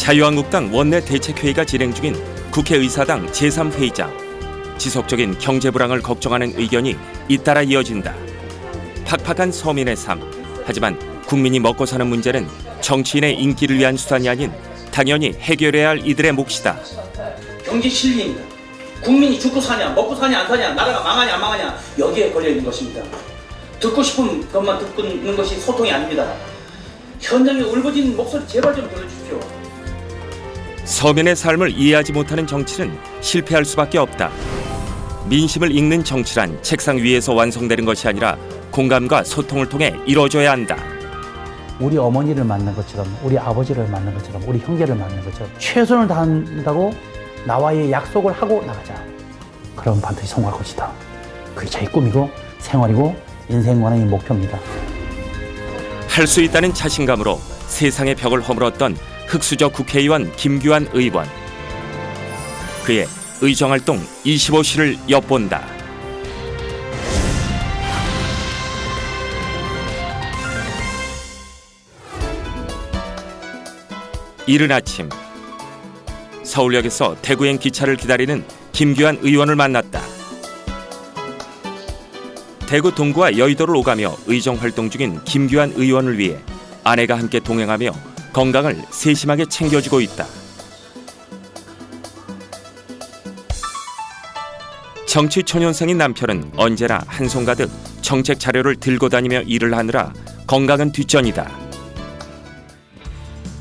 자유한국당 원내 대책회의가 진행 중인 국회의사당 제3회의장. 지속적인 경제 불황을 걱정하는 의견이 잇따라 이어진다. 팍팍한 서민의 삶. 하지만 국민이 먹고 사는 문제는 정치인의 인기를 위한 수단이 아닌 당연히 해결해야 할 이들의 몫이다. 경제 실리입니다. 국민이 죽고 사냐, 먹고 사냐, 안 사냐, 나라가 망하냐, 안 망하냐, 여기에 걸려 있는 것입니다. 듣고 싶은 것만 듣는 것이 소통이 아닙니다. 현장에 울부짖는 목소리 제발 좀 들어주십시오. 서민의 삶을 이해하지 못하는 정치는 실패할 수밖에 없다. 민심을 읽는 정치란 책상 위에서 완성되는 것이 아니라 공감과 소통을 통해 이루어져야 한다. 우리 어머니를 만난 것처럼, 우리 아버지를 만난 것처럼, 우리 형제를 만난 것처럼 최선을 다한다고 나와의 약속을 하고 나가자. 그럼 반드시 성공할 것이다. 그게 제 꿈이고 생활이고 인생관의 목표입니다. 할 수 있다는 자신감으로 세상의 벽을 허물었던 흑수저 국회의원 김규환 의원. 그의 의정활동 25시를 엿본다. 이른 아침 서울역에서 대구행 기차를 기다리는 김규환 의원을 만났다. 대구 동구와 여의도를 오가며 의정활동 중인 김규환 의원을 위해 아내가 함께 동행하며 건강을 세심하게 챙겨주고 있다. 정치 초년생인 남편은 언제나 한 손 가득 정책 자료를 들고 다니며 일을 하느라 건강은 뒷전이다.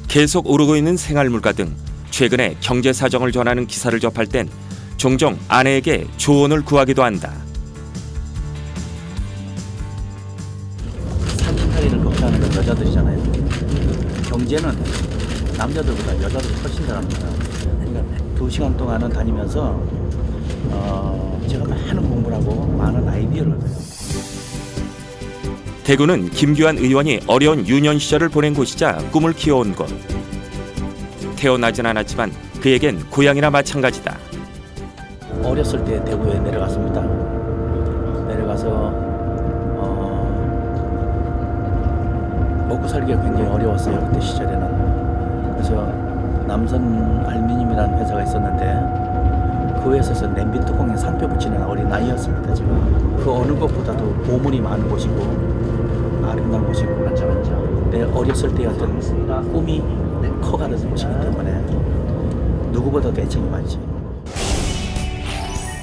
계속 오르고 있는 생활물가 등 최근에 경제 사정을 전하는 기사를 접할 땐 종종 아내에게 조언을 구하기도 한다. 살림살이를 걱정하는 건 여자들이잖아요. 경제는 남자들보다 여자들이 훨씬 잘합니다. 그러니까 2시간 동안은 다니면서 제가 많은 공부를 하고 많은 아이디어를 얻어요. 대구는 김규환 의원이 어려운 유년 시절을 보낸 곳이자 꿈을 키워온 곳. 태어나진 않았지만 그에겐 고향이나 마찬가지다. 어렸을 때 대구에 내려갔습니다. 내려가서 먹고 살기가 굉장히 어려웠어요. 그때 시절에는. 그래서 남선 알루미늄이라는 회사가 있었는데 그 회사에서 냄비 뚜껑에 상표 붙이는 어린 아이였습니다. 지금 그 어느 것보다도 보물이 많은 곳이고 아름다운 곳이고 내 어렸을 때의 어떤 꿈이 커가는 곳이기 때문에 누구보다도 애착이 많지.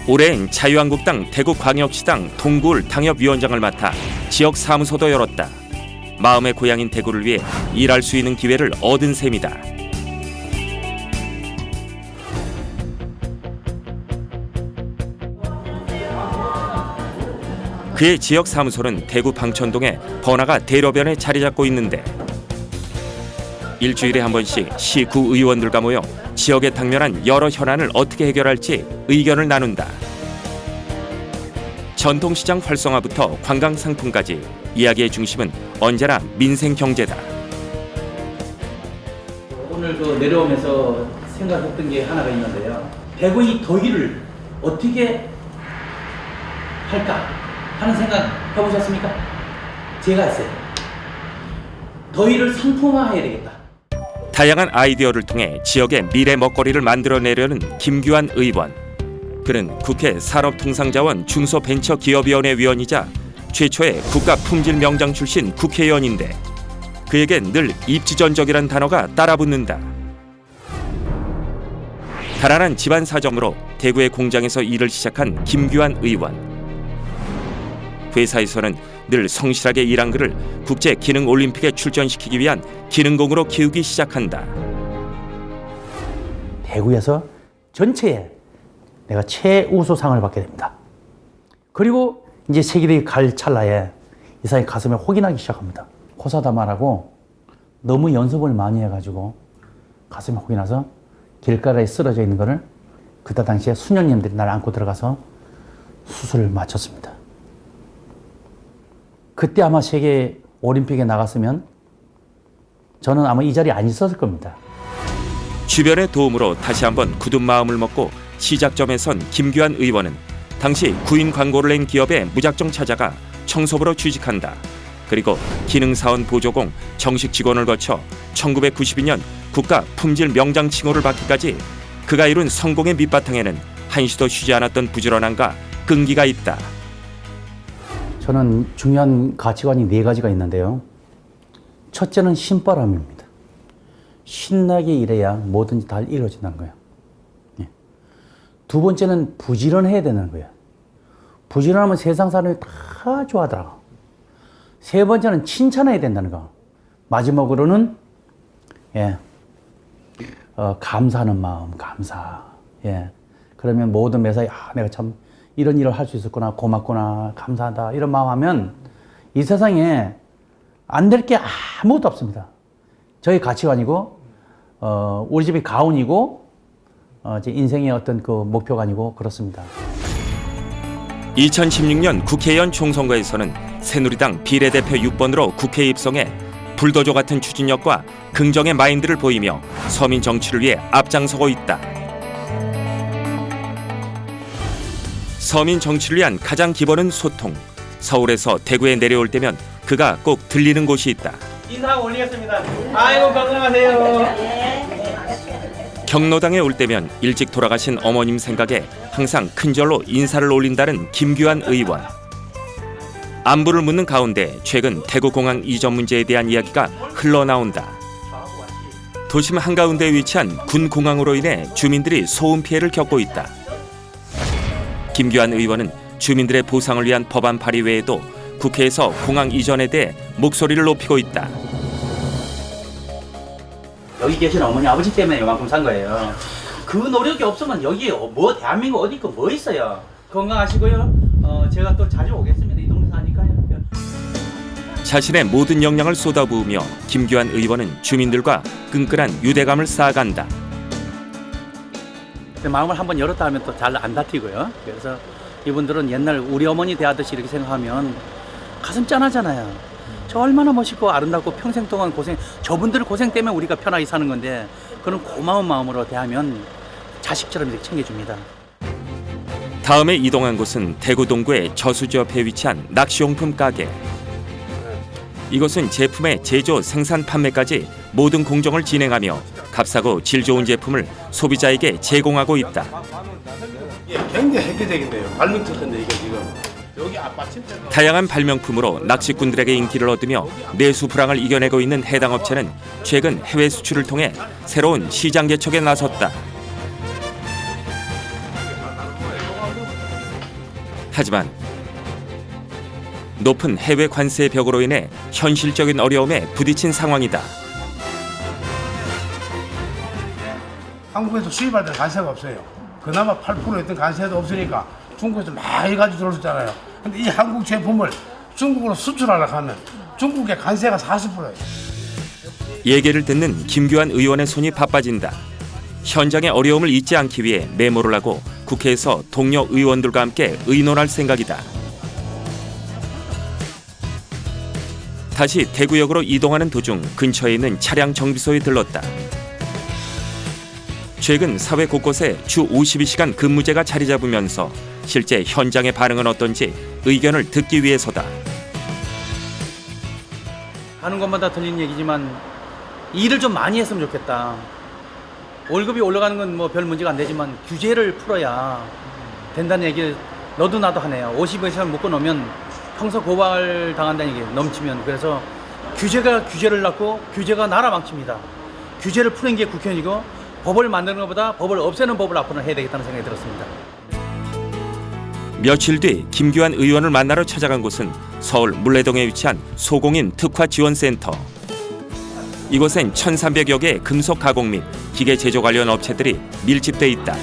올해엔 자유한국당 대구광역시당 동구울 당협위원장을 맡아 지역 사무소도 열었다. 마음의 고향인 대구를 위해 일할 수 있는 기회를 얻은 셈이다. 그의 지역 사무소는 대구 방천동에 번화가 대로변에 자리 잡고 있는데 일주일에 한 번씩 시구 의원들과 모여 지역에 당면한 여러 현안을 어떻게 해결할지 의견을 나눈다. 전통시장 활성화부터 관광 상품까지 이야기의 중심은 언제나 민생 경제다. 오늘 그 내려오면서 생각했던 게 하나가 있는데요. 대구의 더위를 어떻게 할까 하는 생각 해보셨습니까? 제가 했어요. 더위를 상품화해야 되겠다. 다양한 아이디어를 통해 지역의 미래 먹거리를 만들어내려는 김규환 의원. 그는 국회 산업통상자원 중소벤처기업위원회 위원이자 최초의 국가품질명장 출신 국회의원인데 그에겐 늘 입지전적이란 단어가 따라붙는다. 가난한 집안 사정으로 대구의 공장에서 일을 시작한 김규환 의원. 회사에서는 늘 성실하게 일한 그를 국제기능올림픽에 출전시키기 위한 기능공으로 키우기 시작한다. 대구에서 전체에 내가 최우수상을 받게 됩니다. 그리고 이제 세계대회 갈 찰나에 이 사람이 가슴에 혹이 나기 시작합니다. 호사다마라고 너무 연습을 많이 해가지고 가슴에 혹이 나서 길가에 쓰러져 있는 거를 그때 당시에 수녀님들이 날 안고 들어가서 수술을 마쳤습니다. 그때 아마 세계 올림픽에 나갔으면 저는 아마 이 자리에 안 있었을 겁니다. 주변의 도움으로 다시 한번 굳은 마음을 먹고 시작점에 선 김규환 의원은 당시 구인 광고를 낸 기업에 무작정 찾아가 청소부로 취직한다. 그리고 기능사원 보조공 정식 직원을 거쳐 1992년 국가 품질 명장 칭호를 받기까지 그가 이룬 성공의 밑바탕에는 한시도 쉬지 않았던 부지런함과 끈기가 있다. 저는 중요한 가치관이 4가지가 있는데요. 첫째는 신바람입니다. 신나게 일해야 뭐든지 다 이루어진다는 거예요. 예. 두 번째는 부지런해야 되는 거예요. 부지런하면 세상 사람이 다 좋아하더라고. 세 번째는 칭찬해야 된다는 거. 마지막으로는 감사하는 마음, 감사. 예. 그러면 모든 매사에 내가 참 이런 일을 할 수 있었구나, 고맙구나, 감사하다 이런 마음 하면 이 세상에 안 될 게 아무것도 없습니다. 저희 가치관이고 우리 집이 가훈이고 제 인생의 어떤 그 목표가 아니고 그렇습니다. 2016년 국회의원 총선거에서는 새누리당 비례대표 6번으로 국회에 입성해 불도저 같은 추진력과 긍정의 마인드를 보이며 서민 정치를 위해 앞장서고 있다. 서민 정치를 위한 가장 기본은 소통. 서울에서 대구에 내려올 때면 그가 꼭 들리는 곳이 있다. 인사 올리겠습니다. 아이고 건강하세요. 경로당에 올 때면 일찍 돌아가신 어머님 생각에 항상 큰절로 인사를 올린다는 김규환 의원. 안부를 묻는 가운데 최근 대구공항 이전 문제에 대한 이야기가 흘러나온다. 도심 한가운데에 위치한 군공항으로 인해 주민들이 소음 피해를 겪고 있다. 김규환 의원은 주민들의 보상을 위한 법안 발의 외에도 국회에서 공항 이전에 대해 목소리를 높이고 있다. 여기 계신 어머니 아버지 때문에 이만큼 산 거예요. 그 노력이 없으면 여기 뭐 대한민국 어디 있고 뭐 있어요. 건강하시고요. 제가 또 자주 오겠습니다. 이 동네 사니까요. 자신의 모든 역량을 쏟아부으며 김규환 의원은 주민들과 끈끈한 유대감을 쌓아간다. 마음을 한번 열었다 하면 또 잘 안 다튀고요. 그래서 이분들은 옛날 우리 어머니 대하듯이 이렇게 생각하면 가슴 짠하잖아요. 저 얼마나 멋있고 아름답고 평생 동안 고생, 저분들 고생 때문에 우리가 편하게 사는 건데 그런 고마운 마음으로 대하면 자식처럼 이렇게 챙겨줍니다. 다음에 이동한 곳은 대구 동구의 저수지 옆에 위치한 낚시용품 가게. 이곳은 제품의 제조, 생산, 판매까지 모든 공정을 진행하며 값싸고 질 좋은 제품을 소비자에게 제공하고 있다. 예, 굉장히 획기적인데요. 발명특허인데 이게 지금 여기 아파트 다양한 발명품으로 낚시꾼들에게 인기를 얻으며 내수 불황을 이겨내고 있는 해당 업체는 최근 해외 수출을 통해 새로운 시장 개척에 나섰다. 하지만 높은 해외 관세의 벽으로 인해 현실적인 어려움에 부딪힌 상황이다. 한국에서 수입할 때 관세가 없어요. 그나마 8%였던 관세도 없으니까 중국에서 많이 가지고 들어오셨잖아요. 근데 이 한국 제품을 중국으로 수출하려고 하면 중국의 관세가 40%예요. 얘기를 듣는 김규환 의원의 손이 바빠진다. 현장의 어려움을 잊지 않기 위해 메모를 하고 국회에서 동료 의원들과 함께 의논할 생각이다. 다시 대구역으로 이동하는 도중 근처에 있는 차량 정비소에 들렀다. 최근 사회 곳곳에 주 52시간 근무제가 자리 잡으면서 실제 현장의 반응은 어떤지 의견을 듣기 위해서다. 하는 것마다 들리는 얘기지만 일을 좀 많이 했으면 좋겠다. 월급이 올라가는 건 뭐 별 문제가 안 되지만 규제를 풀어야 된다는 얘기를 너도 나도 하네요. 50시간 묶어놓으면 평소 고발 당한다는 얘기 넘치면. 그래서 규제를 낳고 규제가 나라 망칩니다. 규제를 푸는 게 국회의원이고 법을 만드는 것보다 법을 없애는 법을 앞으로 해야 되겠다는 생각이 들었습니다. 며칠 뒤 김규환 의원을 만나러 찾아간 곳은 서울 물레동에 위치한 소공인 특화지원센터. 이곳엔 1,300여 개의 금속 가공 및 기계 제조 관련 업체들이 밀집돼 있다.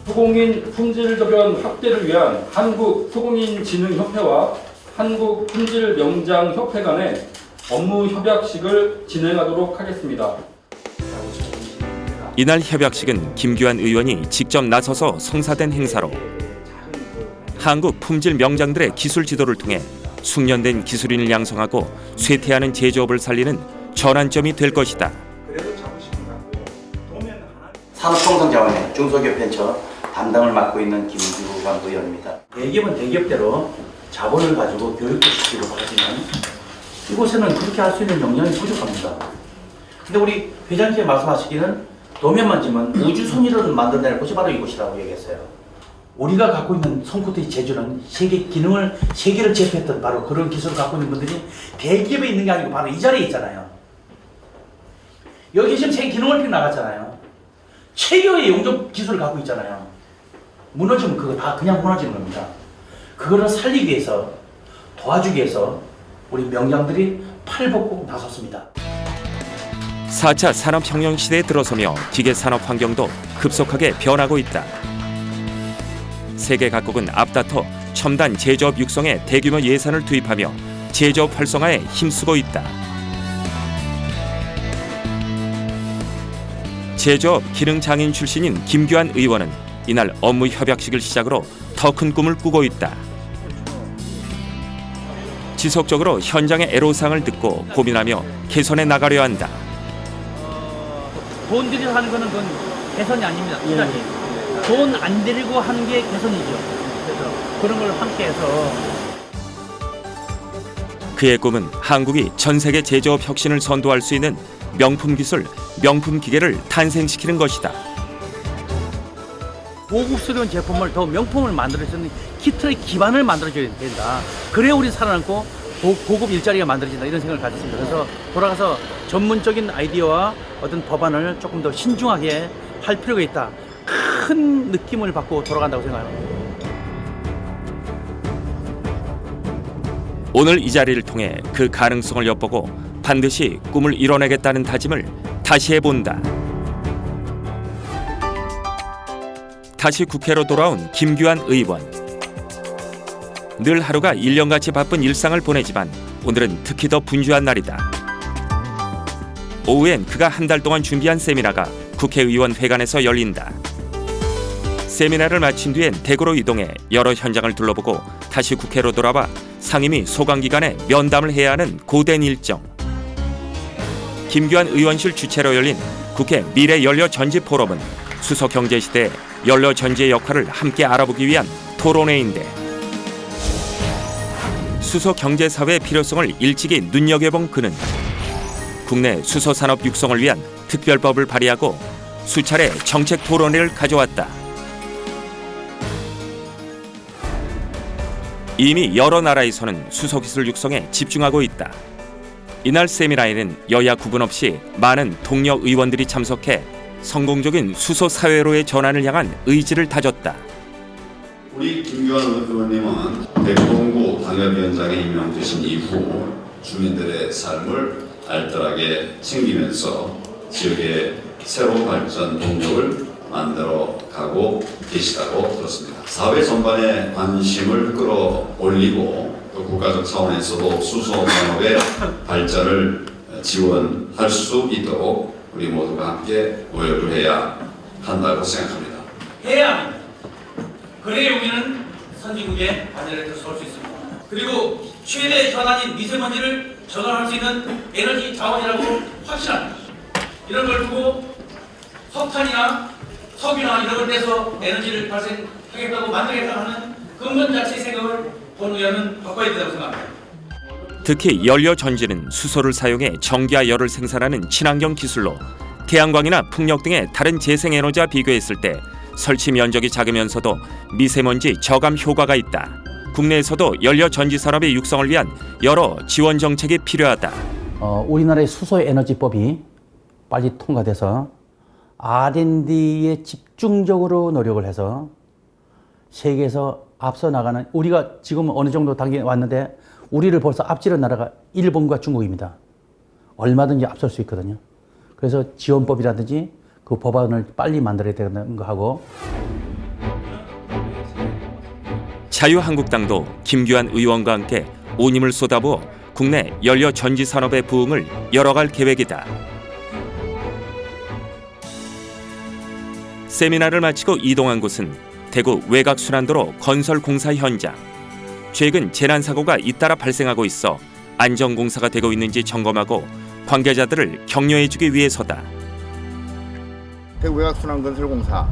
소공인 품질 저변 확대를 위한 한국소공인진흥협회와 한국품질명장협회 간의 업무 협약식을 진행하도록 하겠습니다. 이날 협약식은 김규환 의원이 직접 나서서 성사된 행사로 한국 품질 명장들의 기술 지도를 통해 숙련된 기술인을 양성하고 쇠퇴하는 제조업을 살리는 전환점이 될 것이다. 산업통상자원회 중소기업벤처 담당을 맡고 있는 김주관 의원입니다. 대기업은 대기업대로 자본을 가지고 교육도 시키고 하지만 이곳에는 그렇게 할 수 있는 역량이 부족합니다. 근데 우리 회장님이 말씀하시기는 도면만 지면 우주선이라도 만들어낼 곳이 바로 이곳이라고 얘기했어요. 우리가 갖고 있는 손끝의 재주는 세계 기능을 세계를 제패했던 바로 그런 기술을 갖고 있는 분들이 대기업에 있는 게 아니고 바로 이 자리에 있잖아요. 여기 지금 세계 기능올림픽 나갔잖아요. 최고의 용접 기술을 갖고 있잖아요. 무너지면 그거 다 그냥 무너지는 겁니다. 그거를 살리기 위해서 도와주기 위해서 우리 명장들이 팔벗고 나섰습니다. 4차 산업혁명 시대에 들어서며 기계 산업 환경도 급속하게 변하고 있다. 세계 각국은 앞다퉈 첨단 제조업 육성에 대규모 예산을 투입하며 제조업 활성화에 힘쓰고 있다. 제조업 기능장인 출신인 김규환 의원은 이날 업무 협약식을 시작으로 더 큰 꿈을 꾸고 있다. 지속적으로 현장의 애로사항을 듣고 고민하며 개선해 나가려 한다. 돈 들여서 하는 거는 그건 개선이 아닙니다. 돈 안 들이고 하는 게 개선이죠. 그래서 그런 걸 함께 해서 그의 꿈은 한국이 전 세계 제조업 혁신을 선도할 수 있는 명품 기술, 명품 기계를 탄생시키는 것이다. 고급스러운 제품을 더 명품을 만들어줄 수 있는 키트의 기반을 만들어줘야 된다. 그래야 우리 살아남고 고급 일자리가 만들어진다 이런 생각을 가졌습니다. 그래서 돌아가서 전문적인 아이디어와 어떤 법안을 조금 더 신중하게 할 필요가 있다. 큰 느낌을 받고 돌아간다고 생각합니다. 오늘 이 자리를 통해 그 가능성을 엿보고 반드시 꿈을 이뤄내겠다는 다짐을 다시 해본다. 다시 국회로 돌아온 김규환 의원. 늘 하루가 1년같이 바쁜 일상을 보내지만 오늘은 특히 더 분주한 날이다. 오후엔 그가 한 달 동안 준비한 세미나가 국회의원 회관에서 열린다. 세미나를 마친 뒤엔 대구로 이동해 여러 현장을 둘러보고 다시 국회로 돌아와 상임위 소강기관에 면담을 해야 하는 고된 일정. 김규환 의원실 주최로 열린 국회 미래연료전지 포럼은 수소경제시대의 연료전지의 역할을 함께 알아보기 위한 토론회인데 수소경제사회의 필요성을 일찍이 눈여겨본 그는 국내 수소산업 육성을 위한 특별법을 발의하고 수차례 정책 토론회를 가져왔다. 이미 여러 나라에서는 수소기술 육성에 집중하고 있다. 이날 세미나에는 여야 구분 없이 많은 동료 의원들이 참석해 성공적인 수소 사회로의 전환을 향한 의지를 다졌다. 우리 김규환 의원님은 대구동구 당협위원장에 임명되신 이후 주민들의 삶을 알뜰하게 챙기면서 지역의 새로운 발전 동력을 만들어 가고 계시다고 들었습니다. 사회 전반에 관심을 끌어올리고 또 국가적 차원에서도 수소 산업의 발전을 지원할 수 있도록 우리 모두가 함께 노력을 해야 한다고 생각합니다. 해야 합니다. 그래야 우리는 선진국의 발전에 들어설 수 있습니다. 그리고 최대 전환인 미세먼지를 전환할 수 있는 에너지 자원이라고 확신합니다. 이런 걸 두고 석탄이나 석유나 이런 걸 떼서 에너지를 발생하겠다고 만들겠다고 하는 근본 자체의 생각을 본 의원은 바꿔야 된다고 생각합니다. 특히 연료 전지는 수소를 사용해 전기와 열을 생산하는 친환경 기술로 태양광이나 풍력 등의 다른 재생에너지와 비교했을 때 설치 면적이 작으면서도 미세먼지 저감 효과가 있다. 국내에서도 연료 전지 산업의 육성을 위한 여러 지원 정책이 필요하다. 우리나라의 수소 에너지법이 빨리 통과돼서 R&D에 집중적으로 노력을 해서 세계에서 앞서 나가는, 우리가 지금 어느 정도 단계에 왔는데 우리를 벌써 앞지른 나라가 일본과 중국입니다. 얼마든지 앞설 수 있거든요. 그래서 지원법이라든지 그 법안을 빨리 만들어야 되는 거 하고. 자유한국당도 김규환 의원과 함께 온 힘을 쏟아부어 국내 연료 전지 산업의 부흥을 열어갈 계획이다. 세미나를 마치고 이동한 곳은 대구 외곽순환도로 건설 공사 현장. 최근 재난사고가 잇따라 발생하고 있어 안전공사가 되고 있는지 점검하고 관계자들을 격려해주기 위해서다. 대구 외곽순환건설공사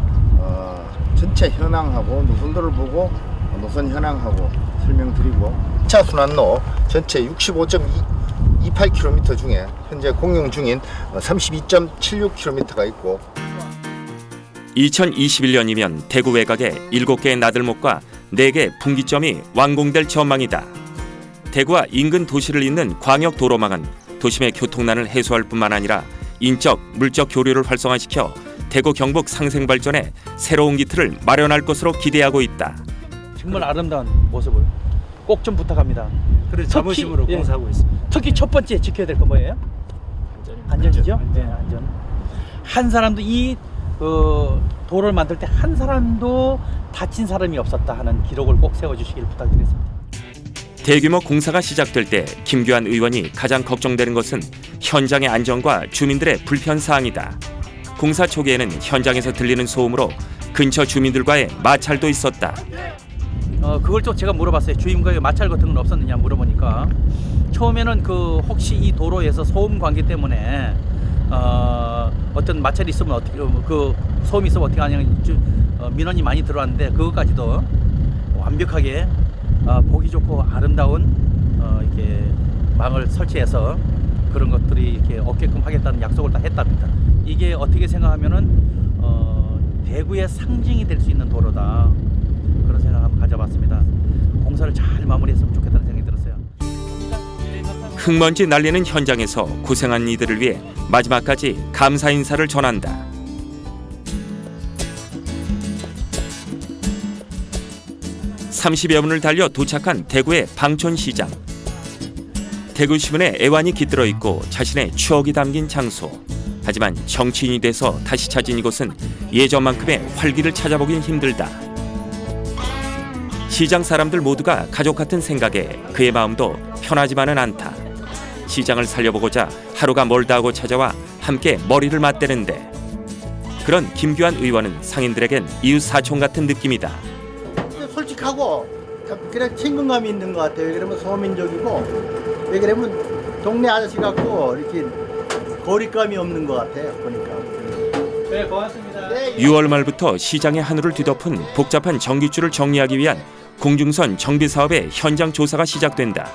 전체 현황하고 노선도를 보고 노선 현황하고 설명드리고 2차 순환로 전체 65.2 28km 중에 현재 공용 중인 32.76km가 있고 2021년이면 대구 외곽에 7개의 나들목과 4개 분기점이 완공될 전망이다. 대구와 인근 도시를 잇는 광역 도로망은 도심의 교통난을 해소할 뿐만 아니라 인적, 물적 교류를 활성화시켜 대구 경북 상생 발전에 새로운 기틀을 마련할 것으로 기대하고 있다. 정말 아름다운 모습을 꼭 좀 부탁합니다. 그래서 자부심으로 특히, 공사하고 있습니다. 특히 첫 번째 지켜야 될 거 뭐예요? 안전이죠. 네, 안전. 한 사람도 이 도로를 만들 때 한 사람도 다친 사람이 없었다 하는 기록을 꼭 세워주시길 부탁드리겠습니다. 대규모 공사가 시작될 때 김규환 의원이 가장 걱정되는 것은 현장의 안전과 주민들의 불편 사항이다. 공사 초기에는 현장에서 들리는 소음으로 근처 주민들과의 마찰도 있었다. 그걸 또 제가 물어봤어요. 주임과의 마찰 같은 건 없었느냐 물어보니까 처음에는 혹시 이 도로에서 소음 관계 때문에 어떤 마찰이 있으면 어떻게 소음이 있으면 어떻게 하냐는 민원이 많이 들어왔는데 그것까지도 완벽하게 보기 좋고 아름다운 이렇게 망을 설치해서 그런 것들이 이렇게 없게끔 하겠다는 약속을 다 했답니다. 이게 어떻게 생각하면은 대구의 상징이 될 수 있는 도로다. 그런 생각 한번 가져봤습니다. 공사를 잘 마무리했으면 좋겠다는 생각이 들었어요. 흙먼지 날리는 현장에서 고생한 이들을 위해 마지막까지 감사 인사를 전한다. (30여 분을) 달려 도착한 대구의 방촌시장. 대구시민의 애환이 깃들어 있고 자신의 추억이 담긴 장소. 하지만 정치인이 돼서 다시 찾은 이곳은 예전만큼의 활기를 찾아보긴 힘들다. 시장 사람들 모두가 가족 같은 생각에 그의 마음도 편하지만은 않다. 시장을 살려보고자 하루가 멀다 하고 찾아와 함께 머리를 맞대는데 그런 김규환 의원은 상인들에겐 이웃 사촌 같은 느낌이다. 솔직하고 그냥 친근감이 있는 것 같아요. 왜 그러면 소민족이고 왜 그러면 동네 아저씨 같고 이렇게 거리감이 없는 것 같아요. 보니까. 네, 고맙습니다. 6월 말부터 시장의 하늘을 뒤덮은 복잡한 전기줄을 정리하기 위한 공중선 정비 사업의 현장 조사가 시작된다.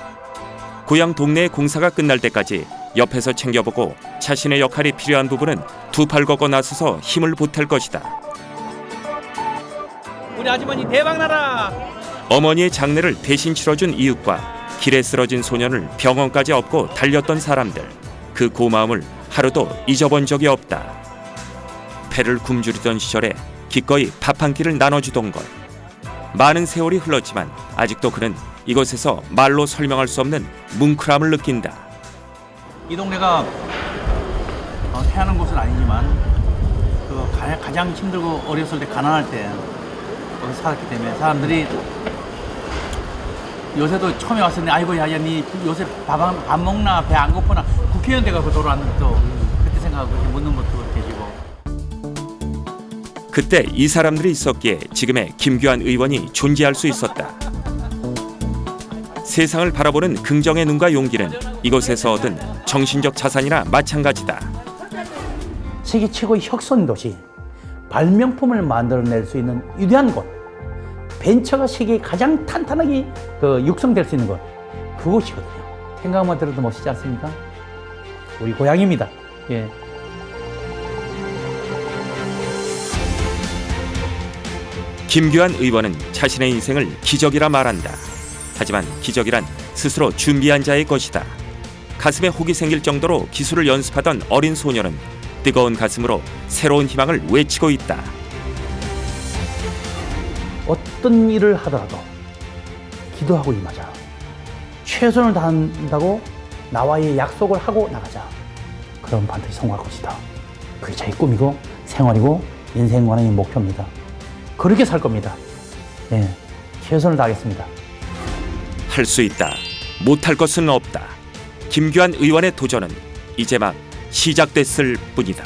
고향 동네의 공사가 끝날 때까지 옆에서 챙겨보고 자신의 역할이 필요한 부분은 두 팔 걷고 나서서 힘을 보탤 것이다. 우리 아주머니 대박나라. 어머니의 장례를 대신 치러준 이웃과 길에 쓰러진 소년을 병원까지 업고 달렸던 사람들. 그 고마움을 하루도 잊어본 적이 없다. 배를 굶주리던 시절에 기꺼이 밥 한 끼를 나눠주던 것. 많은 세월이 흘렀지만 아직도 그는 이곳에서 말로 설명할 수 없는 뭉클함을 느낀다. 이 동네가 태어난 곳은 아니지만 가장 힘들고 어렸을 때 가난할 때 거기 살았기 때문에 사람들이 요새도 처음에 왔을 때 아이고 야야 니 요새 밥 먹나 배 안 고프나 국회의원 돼가지고 돌아왔는데 또 그때 생각하고 그렇게 묻는 것도 계시고 그때 이 사람들이 있었기에 지금의 김규환 의원이 존재할 수 있었다. 세상을 바라보는 긍정의 눈과 용기는 이곳에서 얻은 정신적 자산이나 마찬가지다. 세계 최고의 혁선 도시, 발명품을 만들어낼 수 있는 위대한 곳, 벤처가 세계에 가장 탄탄하게 육성될 수 있는 곳, 그곳이거든요. 생각만 들어도 멋있지 않습니까? 우리 고향입니다. 예. 김규환 의원은 자신의 인생을 기적이라 말한다. 하지만 기적이란 스스로 준비한 자의 것이다. 가슴에 혹이 생길 정도로 기술을 연습하던 어린 소녀는 뜨거운 가슴으로 새로운 희망을 외치고 있다. 어떤 일을 하더라도 기도하고 임하자. 최선을 다한다고 나와의 약속을 하고 나가자. 그럼 반드시 성공할 것이다. 그게 제 꿈이고 생활이고 인생관의 목표입니다. 그렇게 살 겁니다. 예, 최선을 다하겠습니다. 할 수 있다. 못할 것은 없다. 김규환 의원의 도전은 이제 막 시작됐을 뿐이다.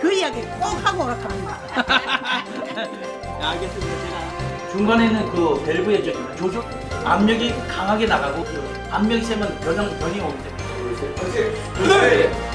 그 이야기 꼭 하고 가랍니다. 알겠습니다. 제가 중간에는 그 밸브에 조절 압력이 강하게 나가고 그 압력이 세면 변이 오기 때문에.